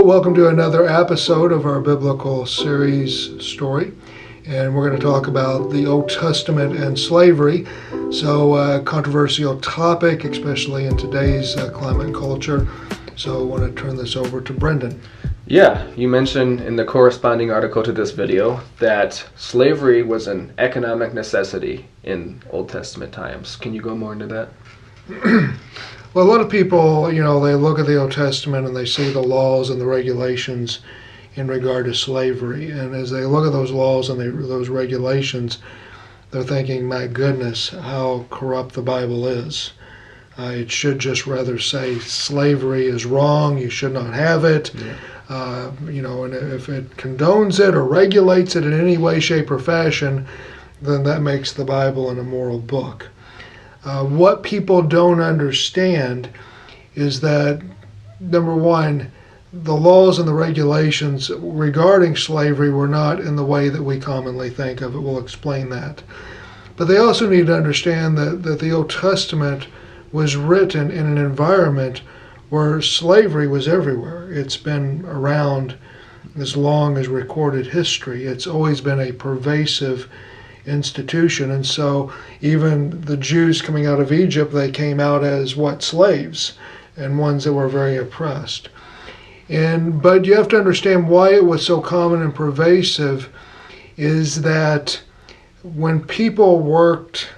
Well, welcome to another episode of our biblical series story. And we're going to talk about the Old Testament and slavery. So, controversial topic, especially in today's climate and culture. So, I want to turn this over to Brendan. Yeah, you mentioned in the corresponding article to this video that slavery was an economic necessity in Old Testament times. Can you go more into that? Well, a lot of people, they look at the Old Testament and they see the laws and the regulations in regard to slavery. And as they look at those laws and those regulations, they're thinking, my goodness, how corrupt the Bible is. It should just rather say slavery is wrong, you should not have it. Yeah. And if it condones it or regulates it in any way, shape, or fashion, then that makes the Bible an immoral book. What people don't understand is that, number one, the laws and the regulations regarding slavery were not in the way that we commonly think of it. We'll explain that. But they also need to understand that the Old Testament was written in an environment where slavery was everywhere. It's been around as long as recorded history. It's always been a pervasive institution. And so even the Jews coming out of Egypt, they came out as slaves, and ones that were very oppressed. But you have to understand why it was so common and pervasive is that when people worked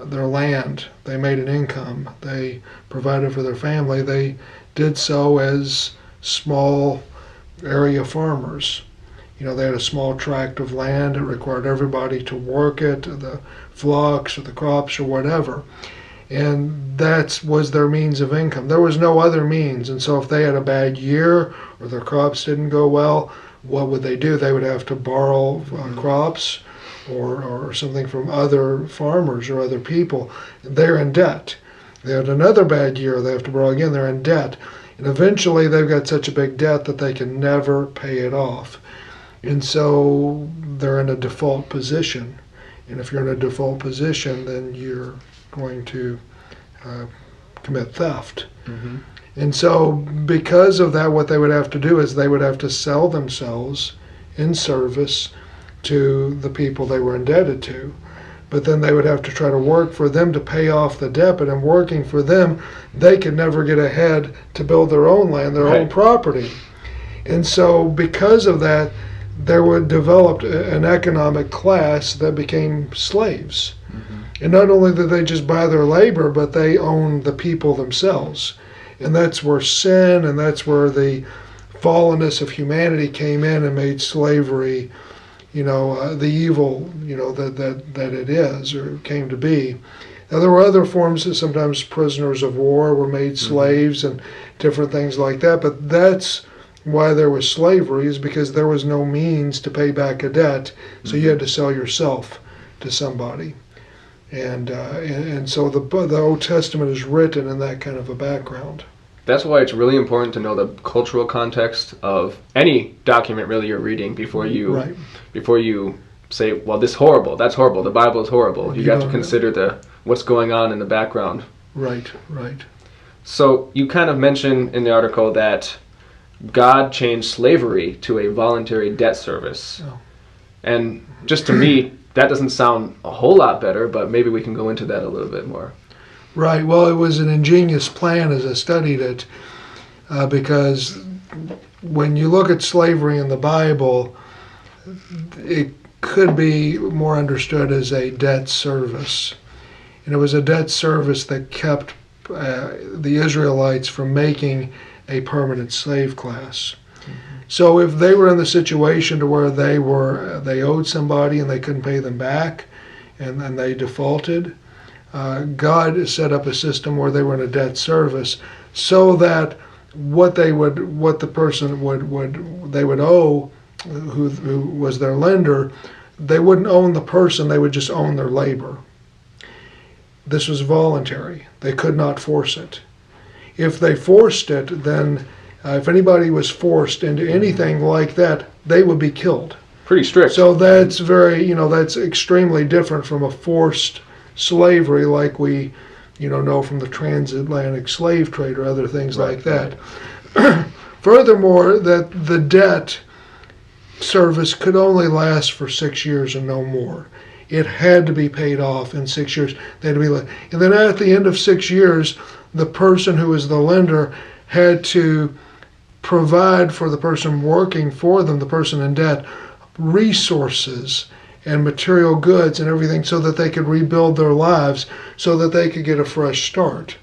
their land, they made an income, they provided for their family, they did so as small area farmers. They had a small tract of land. It required everybody to work it, the flocks or the crops or whatever. And that was their means of income. There was no other means. And so if they had a bad year or their crops didn't go well, what would they do? They would have to borrow crops or something from other farmers or other people. They're in debt. They had another bad year. They have to borrow again. They're in debt. And eventually they've got such a big debt that they can never pay it off. And so they're in a default position. And if you're in a default position, then you're going to commit theft. Mm-hmm. And so because of that, what they would have to do is they would have to sell themselves in service to the people they were indebted to. But then they would have to try to work for them to pay off the debt. But in working for them, they could never get ahead to build their own land, their own property. And so because of that, there would develop an economic class that became slaves. Mm-hmm. And not only did they just buy their labor, but they owned the people themselves. And that's where sin and that's where the fallenness of humanity came in and made slavery, the evil, that it is or came to be. Now, there were other forms that sometimes prisoners of war were made slaves and different things like that, but that's why there was slavery, is because there was no means to pay back a debt, so you had to sell yourself to somebody. And so the Old Testament is written in that kind of a background. That's why it's really important to know the cultural context of any document really you're reading before you say, well, this is horrible, that's horrible, the Bible is horrible. You have to consider what's going on in the background. Right. So you kind of mentioned in the article that God changed slavery to a voluntary debt service. Oh. And just to me, that doesn't sound a whole lot better, but maybe we can go into that a little bit more. Right. Well, it was an ingenious plan as I studied it, because when you look at slavery in the Bible, it could be more understood as a debt service. And it was a debt service that kept the Israelites from making a permanent slave class. Mm-hmm. So if they were in the situation to where they owed somebody and they couldn't pay them back, and then they defaulted, God set up a system where they were in a debt service, so that what the person would owe, who was their lender, they wouldn't own the person; they would just own their labor. This was voluntary; they could not force it. If they forced it, then if anybody was forced into anything like that, they would be killed. Pretty strict. So that's that's extremely different from a forced slavery like we, know from the transatlantic slave trade or other things like that. Furthermore, that the debt service could only last for 6 years and no more. It had to be paid off in 6 years. They had to be, and then at the end of 6 years, the person who was the lender had to provide for the person working for them, the person in debt, resources and material goods and everything so that they could rebuild their lives, so that they could get a fresh start.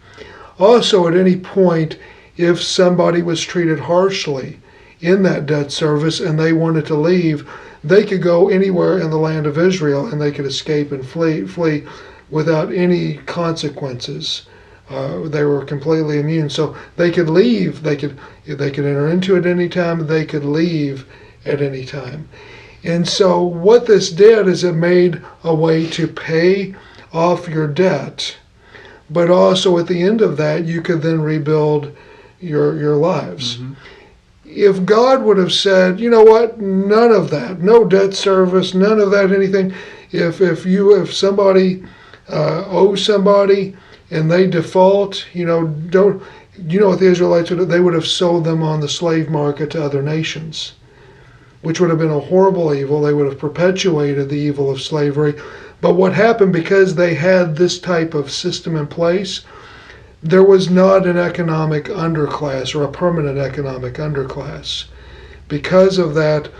Also, at any point, if somebody was treated harshly in that debt service and they wanted to leave, they could go anywhere in the land of Israel and they could escape and flee without any consequences. They were completely immune, so they could leave. They could enter into it any time. They could leave at any time. And so what this did is it made a way to pay off your debt, but also at the end of that, you could then rebuild your lives. Mm-hmm. If God would have said, you know what, none of that, no debt service, none of that, anything, if somebody owes somebody and they default, what the Israelites would have, they would have sold them on the slave market to other nations, which would have been a horrible evil. They would have perpetuated the evil of slavery. But what happened, because they had this type of system in place, there was not an economic underclass or a permanent economic underclass. Because of that,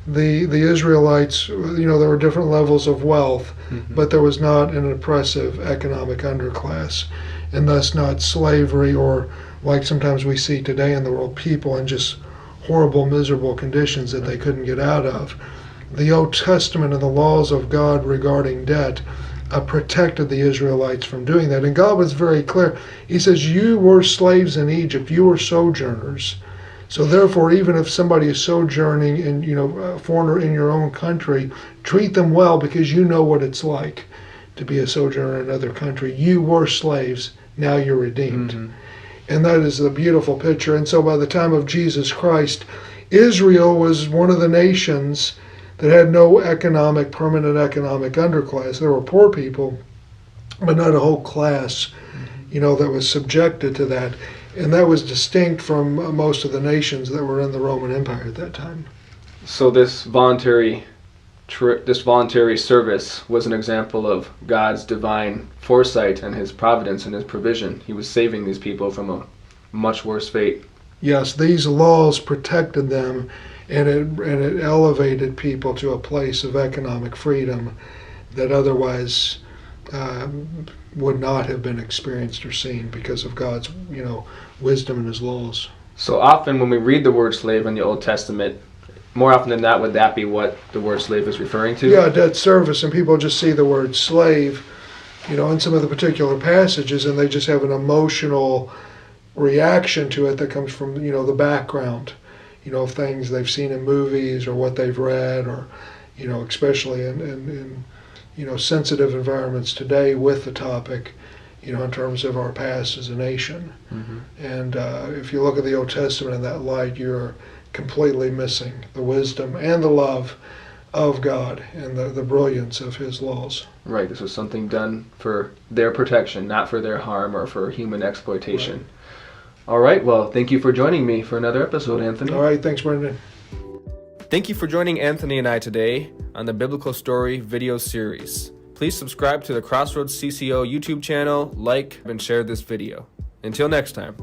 the Israelites, there were different levels of wealth, mm-hmm. but there was not an oppressive economic underclass, and thus not slavery, or like sometimes we see today in the world, people in just horrible, miserable conditions that they couldn't get out of. The Old Testament and the laws of God regarding debt protected the Israelites from doing that. And God was very clear. He says, you were slaves in Egypt. You were sojourners. So therefore, even if somebody is sojourning and, a foreigner in your own country, treat them well, because you know what it's like to be a sojourner in another country. You were slaves. Now you're redeemed. Mm-hmm. And that is a beautiful picture. And so by the time of Jesus Christ, Israel was one of the nations that had no permanent economic underclass. There were poor people, but not a whole class, that was subjected to that. And that was distinct from most of the nations that were in the Roman Empire at that time. So this voluntary service was an example of God's divine foresight and his providence and his provision. He was saving these people from a much worse fate. Yes, these laws protected them, and it elevated people to a place of economic freedom that otherwise would not have been experienced or seen because of God's wisdom and his laws. So often when we read the word slave in the Old Testament, more often than not, would that be what the word slave is referring to? Yeah, debt service, and people just see the word slave, in some of the particular passages, and they just have an emotional reaction to it that comes from, the background, of things they've seen in movies or what they've read, or, especially in sensitive environments today with the topic, in terms of our past as a nation. Mm-hmm. And if you look at the Old Testament in that light, you're completely missing the wisdom and the love of God and the brilliance of his laws. Right, this was something done for their protection, not for their harm or for human exploitation. Right. All right, well, thank you for joining me for another episode, Anthony. All right, thanks, Brendan. Thank you for joining Anthony and I today on the Biblical Story video series. Please subscribe to the Crossroads CCO YouTube channel, like, and share this video. Until next time.